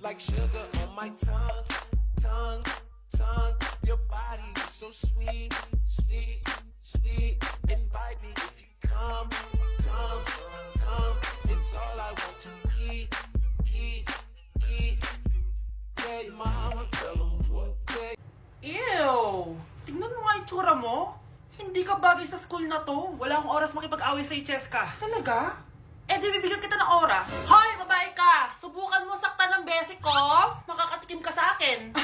like sugar on my tongue, tongue, tongue. Your body is so sweet, sweet, sweet. Invite me if you come, come, come. It's all I want to eat, eat, eat. Tell your mama, tell them what they. Ew! Tingnan mo nga yung tsura mo. Hindi ka bagay sa school na to. Wala akong oras makipag-away sa Cheska. Talaga? Eh di bibigyan kita ng oras. Hoy, babae ka! Subukan mo saktan ng basic ko. Makakatikim ka sa akin.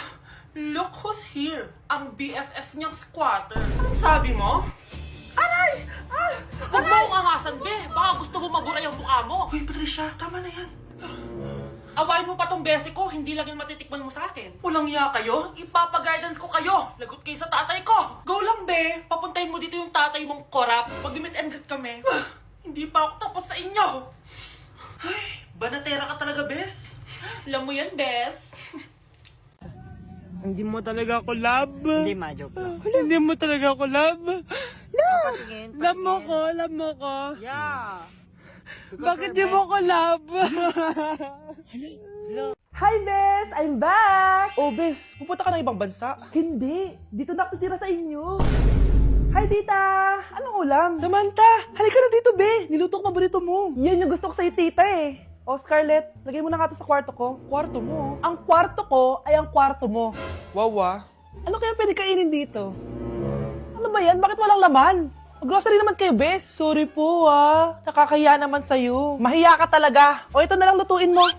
Look who's here. Ang BFF niyang squatter. Anong sabi mo? Aray! Huwag mo akong angasan, be. Baka gusto mo mabura yung mukha mo. Hoy, Patricia, tama na yan. Awayin mo pa tong basic ko, hindi lang yung matitikman mo sa akin. Walang iya kayo, ipapag-guidance ko kayo. Lagot kayo sa tatay ko. Go lang, be. Papuntahin mo dito yung tatay mong korap. Pag-meet and greet kami. Hindi pa ako tapos sa inyo. Ay, banatera ka talaga, bes. Alam mo yan, bes. Hindi mo talaga ako love. Hindi, ma-joke lang. Hindi mo talaga ako love. Patingin, Love mo ko, love mo ko. Yeah. Bakit di mo ko love? Hi, Bes! I'm back! Oh, Bes, pupunta ka ng ibang bansa? Hindi. Dito na ako titira sa inyo. Hi, Tita! Anong ulam? Samantha! Halika na dito, Be! Niluto ko paborito mo. Yan yung gusto ko sa'yo, Tita eh. Oh, Scarlett, lagay mo na nga ito sa kwarto ko. Kwarto mo? Ang kwarto ko ay ang kwarto mo. Wawa. Ano kaya pwede kainin dito? Ano ba yan? Bakit walang laman? Grocery naman kayo, Bes. Sorry po, nakakahiya naman sa'yo. Mahiya ka talaga. O, ito na lang lutuin mo.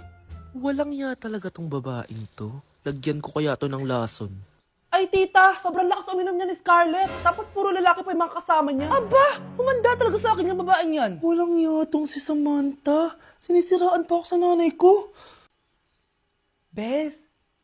Walang ya talaga tong babaeng to. Lagyan ko kaya to ng lason. Ay, tita, sobrang lakas uminom niya ni Scarlett. Tapos puro lalaki pa yung mga kasama niya. Aba, humanda talaga sa akin yung babaeng yan. Walang yatong si Samantha. Sinisiraan pa ako sa nanay ko. Bes,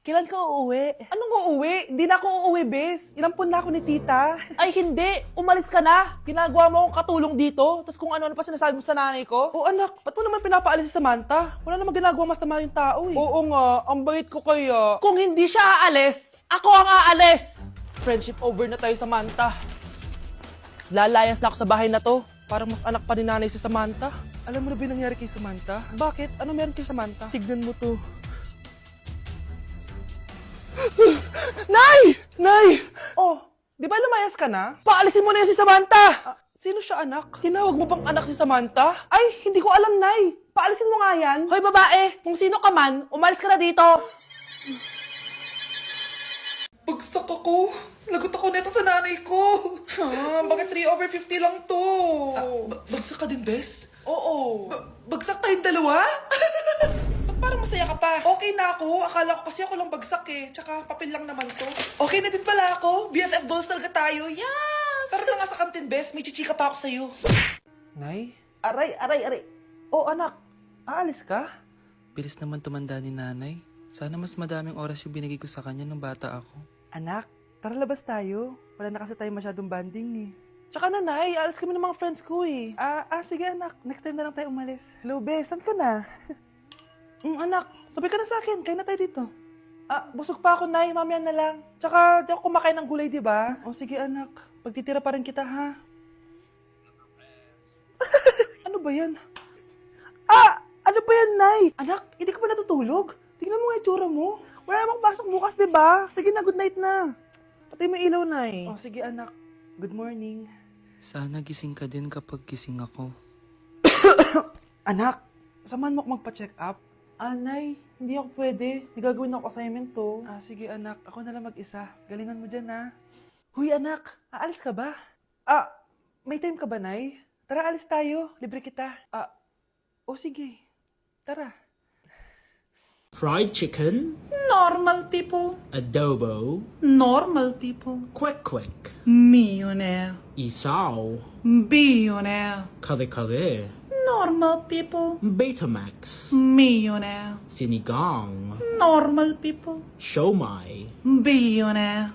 kailan ka uuwi? Anong uuwi? Hindi na ako uuwi, Bes. Inampun na ako ni tita. Ay, hindi. Umalis ka na. Ginagawa mo akong katulong dito. Tapos kung ano-ano pa sinasabi mo sa nanay ko. Oh, anak, ba't mo naman pinapaalis si Samantha? Wala namang ginagawa masama yung tao eh. Oo nga, ang bait ko kaya. Kung hindi siya aalis, ako ang aalis! Friendship over na tayo, Samantha. Lalayas na ako sa bahay na to. Parang mas anak pa ni nanay si Samantha. Alam mo na ba yung nangyari kay Samantha? Bakit? Ano meron kay Samantha? Tignan mo to. Nay! Nay! Oh, di ba lumayas ka na? Paalisin mo na yan si Samantha! Sino siya, anak? Tinawag mo bang anak si Samantha? Ay, hindi ko alam, Nay. Paalisin mo nga yan. Hoy, babae! Kung sino ka man, umalis ka na dito. Bagsak ako. Lagot ako neto sa nanay ko. Bakit 3/50 lang to? Bagsak ka din, Bes? Oo. Bagsak tayong dalawa? Ba't parang masaya ka pa? Okay na ako. Akala ko kasi ako lang bagsak eh. Tsaka papel lang naman to. Okay na din pala ako. BFF goals talaga tayo. Yes! Tara na nga sa kantin, Bes. May chichika pa ako sa'yo. Nay? Aray. Oh, anak. Aalis ka? Bilis naman tumanda ni nanay. Sana mas madaming oras yung binigay ko sa kanya nung bata ako. Anak, tara labas tayo. Wala na kasi tayo masyadong banding eh. Tsaka nanay, alas kami ng mga friends ko eh. Sige anak, next time na lang tayo umalis. Hello, Bes, saan ka na? Anak, sabay ka na sa akin, kain na tayo dito. Busog pa ako, Nay, mamaya na lang. Tsaka, di ako kumakain ng gulay, di ba? O sige anak, pagtitira pa rin kita, ha? Ano ba yan? Ano ba yan, Nay? Anak, hindi ka pa natutulog? Tingnan mo nga yung tsura mo. Wala namang pasok bukas, di ba? Sige na, good night na. Patay mo ilaw, Nay. O sige anak, good morning. Sana gising ka din kapag gising ako. Anak, samahan mo ako magpa-check up. Nay, hindi ako pwede. May gagawin ako assignment to. Sige anak, ako na lang mag-isa. Galingan mo dyan, ha? Huy anak, aalis ka ba? May time ka ba, Nay? Tara, alis tayo. Libre kita. Sige. Tara. Fried chicken, Normal people. adobo, Normal people. quack quack, Millionaire. isaw, Billionaire. kare kare, Normal people. Betamax, Millionaire. sinigang, Normal people. siomai. Billionaire.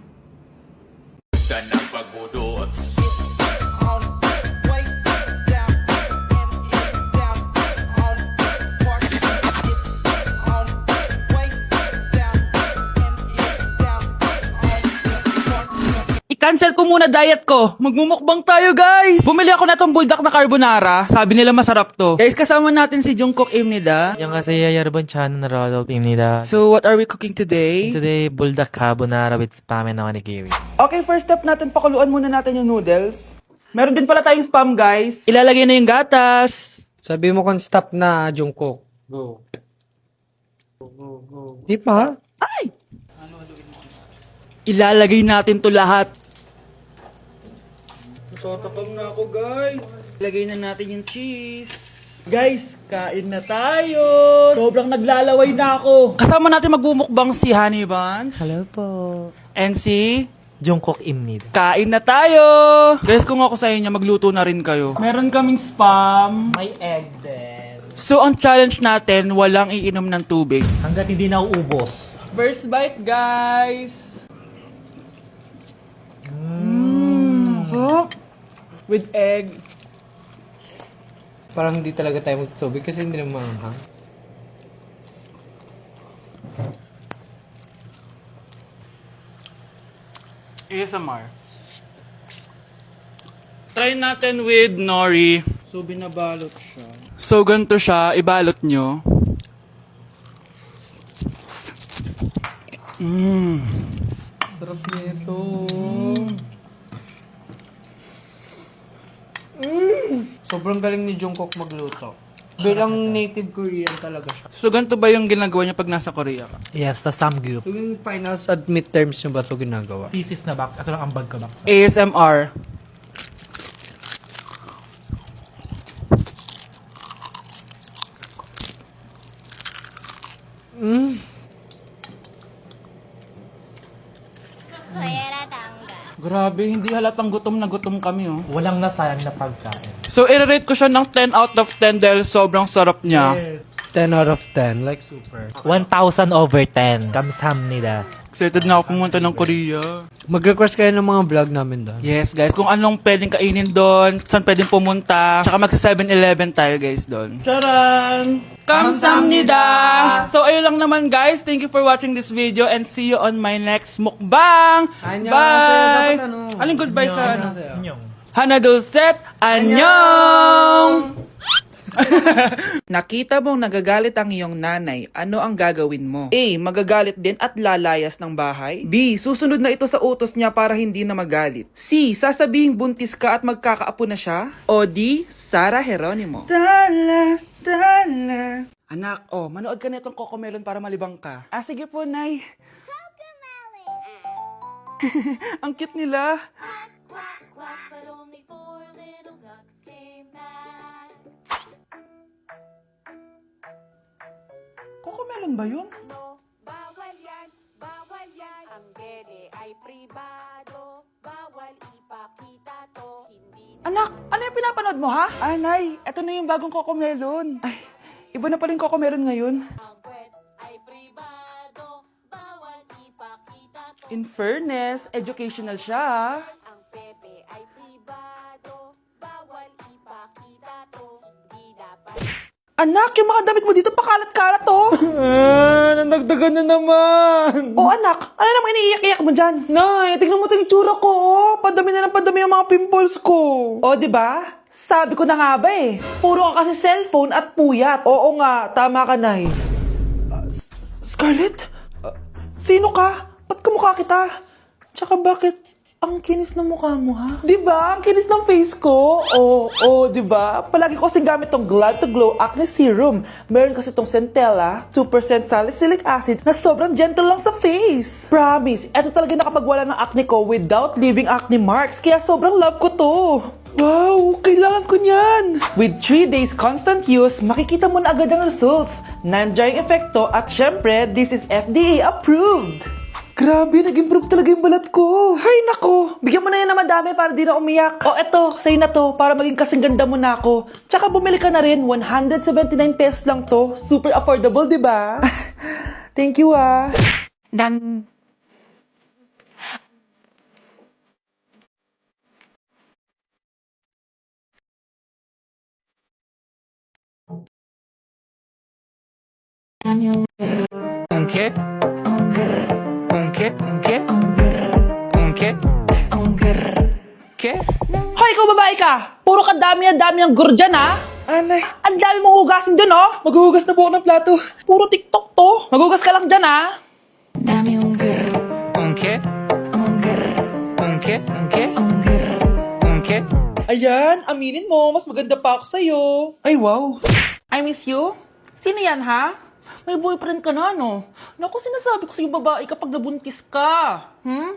cancel ko muna diet ko. Magmumukbang tayo, guys. Bumili ako na tong buldak na carbonara. Sabi nila masarap to. Guys, kasama natin si Jungkook Imnida. 안녕하세요 여러분 저는 로드입니다. So, what are we cooking today? Today buldak carbonara with spam and onigiri. Okay, first step natin, pakuluan muna natin yung noodles. Meron din pala tayong spam, guys. Ilalagay na yung gatas. Sabi mo kung stop na, Jungkook. Go. Di pa? Ilalagay natin to lahat. Natatakam na ako, guys. Ilagay na natin yung cheese. Guys, kain na tayo. Sobrang naglalaway na ako. Kasama natin magbumukbang si Honey Bun. Hello po. And si... Jungkook입니다. Kain na tayo! Guys, kung ako sa inyo, magluto na rin kayo. Meron kaming spam. May egg din. So, ang challenge natin, walang iinom ng tubig. Hanggat hindi na uubos. First bite, guys! Sarap! With egg. Parang hindi talaga tayo magtubig kasi hindi naman maanghang. ASMR. Try natin with nori. So, binabalot siya. So, ganito siya. Ibalot nyo. Sarap nito. Sobrang galing ni Jungkook magluto. Bilang native Korean talaga siya. So, ganito ba yung ginagawa niya pag nasa Korea ka? Yes, the samgyup. Yung finals at midterms nyo ba ito ginagawa? Thesis na box. Ito lang ang bag ko box. ASMR. Grabe, hindi halatang gutom na gutom kami, oh. Walang nasayang na pagkain. So, i-rate ko siya ng 10 out of 10 dahil sobrang sarap niya. 10 out of 10, like super. 1,000 over 10. 감사합니다. Excited na ako pumunta ng Korea. Mag-request kayo ng mga vlog namin doon. Yes, guys. Kung anong pwedeng kainin doon, saan pwedeng pumunta. Tsaka magsa 7-Eleven tayo, guys, doon. Charan! Kamsamnida! So, ayun lang naman, guys. Thank you for watching this video and see you on my next mukbang! Bye! Dapat ano? Aling goodbye sa ano? 안녕. Hana Dulcet! Annyeong! Nakita mong nagagalit ang iyong nanay, ano ang gagawin mo? A. Magagalit din at lalayas ng bahay. B. Susunod na ito sa utos niya para hindi na magalit. C. Sasabihing buntis ka at magkakaapo na siya. O D. Sara Geronimo. Dala, dala. Anak, manood ka na itong Cocomelon para malibang ka. Ah, sige po, Nay. Ang cute nila. Quack, quack, but only 4 little ducks came back. Cocomelon ba yun? No, bawal yan, bawal yan. Ang dede ay pribado, bawal ipakita to. Hindi Anak, ano yung pinapanood mo, ha? Ah, Nay, eto na yung bagong Cocomelon. Ay, iba na pala yung Cocomelon ngayon. ang kwet ay pribado, bawal ipakita to. In fairness, educational siya. Ang pepe ay pribado, bawal ipakita to. Hindi dapat. Anak, yung mga damit mo dito pakalat-kalat, oh. Nandagdagan na naman! Oh, anak, ano naman iniiyak-iyak mo dyan? Nay, tignan mo itong itsura ko, oh. Padami na ng padami yung mga pimples ko. Oh, di ba? Sabi ko na nga ba eh. Puro ka kasi cellphone at puyat. Oo nga, tama ka, Nay. Scarlett? Sino ka? Ba't kamukha kita? Tsaka bakit ang kinis ng mukha mo, ha? Di ba? Ang kinis ng face ko. Oo, di ba? Palagi ko kasing gamit tong Glad to Glow Acne Serum. Meron kasi tong Centella, 2% salicylic acid na sobrang gentle lang sa face. Promise, eto talaga nakapagwala ng acne ko without leaving acne marks. Kaya sobrang love ko to. Wow, kailangan ko niyan! With 3 days constant use, makikita mo na agad ang results. Non-drying epekto at syempre, this is FDA approved. Grabe, nag-improve talaga yung balat ko. Hay nako, bigyan mo na yan na madami para di na umiyak. O eto, sa'yo na to, para maging kasing ganda mo na ako. Tsaka bumili ka na rin, 179 pesos lang to. Super affordable, di ba? Thank you, ah. 웅케? 웅케? 웅케? 웅케? Okay? Hoy, ikaw babae ka! Puro ka dami ang guro dyan, ha? Anay, Ang dami mong hugasin dun, oh! maghuhugas na po ako ng plato. Puro TikTok to! Maghugas ka lang dyan, ha? Okay? Okay? Ayan, aminin mo, mas maganda pa ako sa'yo. Ay, wow. I miss you? Sino yan, ha? May boyfriend ka na, no? Naku, sinasabi ko sa'yo babae kapag nabuntis ka.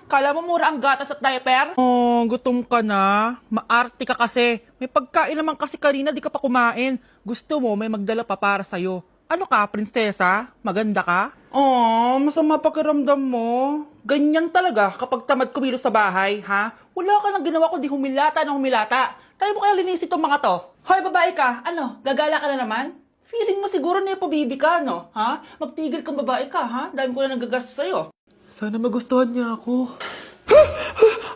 Kala mo mura ang gatas at diaper? Oh, gutom ka na? Maarte ka kasi. May pagkain naman kasi kanina, di ka pa kumain. Gusto mo, may magdala pa para sa'yo. Ano ka, prinsesa? Maganda ka? Oh, masama pakiramdam mo. Ganyan talaga kapag tamad kumilos sa bahay, ha? Wala ka nang ginawa kundi humilata ng humilata. Tayo mo kaya linisin tong mga to. Hoy, babae ka, ano, gagala ka na naman? Feeling mo siguro nepo baby ka, no? Ha? Magtigil kang babae ka, ha? Dami ko na nagagastos sa'yo. Sana magustuhan niya ako.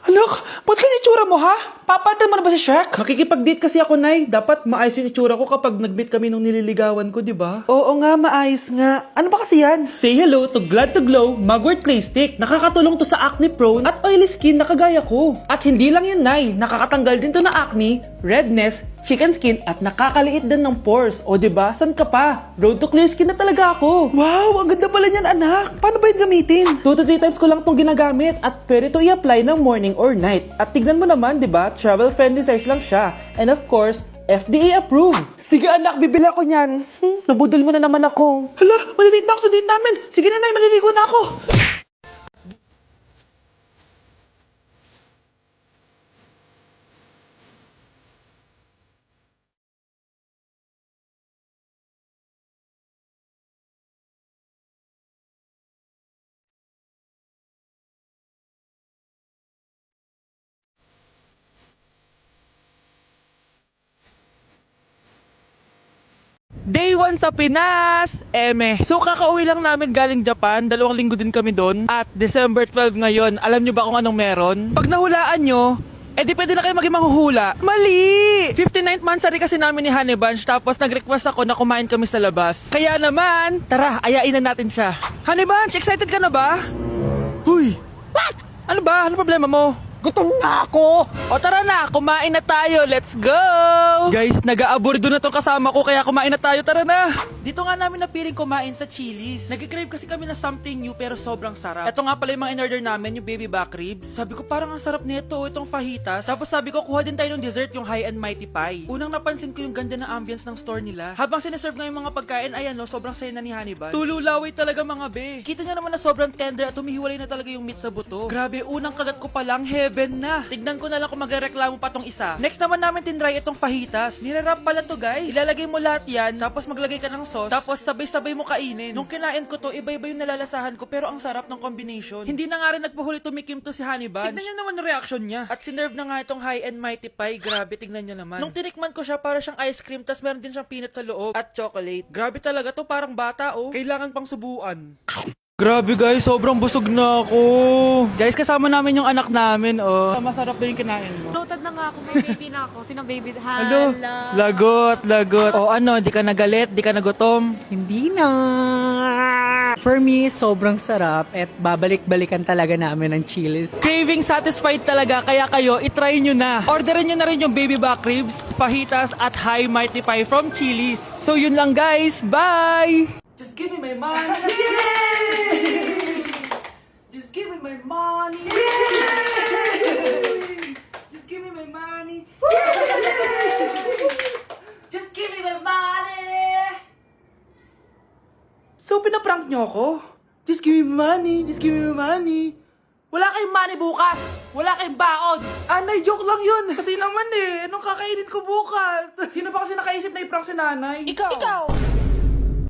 Anak, ba't ganyan itsura mo, ha? Papatay mo na ba si Shrek? Makikipag-date kasi ako, Nay. Dapat maayos yung itsura ko kapag nag-meet kami nung nililigawan ko, di ba? Oo nga, maayos nga. Ano ba kasi yan? Say hello to Glad to Glow Mugwort Clay Stick. Nakakatulong to sa acne prone at oily skin na kagaya ko. At hindi lang yun, Nay. Nakakatanggal din to ng acne, redness, chicken skin at nakakaliit din ng pores. O diba, san ka pa? Road to clear skin na talaga ako. Wow, ang ganda pala niyan, anak. Paano ba yun gamitin? 2 to 3 times ko lang tong ginagamit at pwede to i-apply ng morning or night. At tignan mo naman, di ba? Travel friendly size lang siya. And of course, FDA approved. Sige anak, bibili ako niyan. Nabudol mo na naman ako. Hala, malilate na ako sa date namin. Sige na, Nay, maliligo na ako. Day 1 sa Pinas! Eme. So kakauwi lang namin galing Japan, 2 linggo din kami doon. At December 12 ngayon, alam nyo ba kung anong meron? Pag nahulaan nyo, di pwede na kayo maging manghuhula. Mali! 59th monthsary kasi namin ni Honey Bunch, tapos nag-request ako na kumain kami sa labas. Kaya naman, tara, ayain na natin siya. Honey Bunch, excited ka na ba? Huy! What? Ano ba? Ano problema mo? Gutom na ako! O tara na, kumain na tayo, let's go! Guys, nag-aabordo na tong kasama ko, kaya kumain na tayo, tara na! Dito nga namin napiling kumain sa Chili's. Nag-crave kasi kami na something new pero sobrang sarap. Ito nga pala yung mga in-order namin, yung baby back ribs. Sabi ko parang ang sarap nito, itong fajitas. Tapos sabi ko kuha din tayo ng dessert, yung high and mighty pie. Unang napansin ko yung ganda ng ambience ng store nila. Habang sineserve nga yung mga pagkain, ayan no, sobrang saya na ni Honey Bunch. Tululaway talaga mga be. Kita niya naman na sobrang tender at humihiwalay na talaga yung meat sa buto. Grabe, unang kagat ko pa lang, heaven na. Tignan ko na lang kung magreklamo pa tong isa. Next naman namin tinry itong fajitas. Nirarap pala to guys. Ilalagay mo lahat yan, tapos maglagay ka ng sauce, tapos sabay-sabay mo kainin. Nung kinain ko to, iba-iba yung nalalasahan ko pero ang sarap ng combination. Hindi na nga rin nagpahuli tumikim to si Honey Bunch. Tignan nyo naman ang reaction niya. At sinerve na nga itong high and mighty pie. Grabe, tignan nyo naman. Nung tinikman ko siya, para siyang ice cream, tas meron din siyang peanut sa loob at chocolate. Grabe talaga to, parang bata oh. Kailangan pang subuan. Grabe guys, sobrang busog na ako. Guys, kasama namin yung anak namin, oh. Masarap ba yung kinain mo? Loaded na nga ako, may baby na ako. Sino baby? Hello? Hala. Lagot. O ano, di ka nagalit, di ka nagutom? Hindi na. For me, sobrang sarap at babalik-balikan talaga namin ng Chili's. Craving satisfied talaga, kaya kayo, itry nyo na. Orderin nyo na rin yung baby back ribs, fajitas at high mighty pie from Chili's. So yun lang guys, bye! Just give me my money. Yay! Just give me my money. Yay! Just give me my money. Just give me my money. So pinaprank nyo ako? Just give me money, just give me money. Wala kayong money bukas! Wala kayong baon! Anay, joke lang yun. Kasi naman anong kakainin ko bukas? Sino ba kasi nakaisip na i-prank si nanay? Ikaw!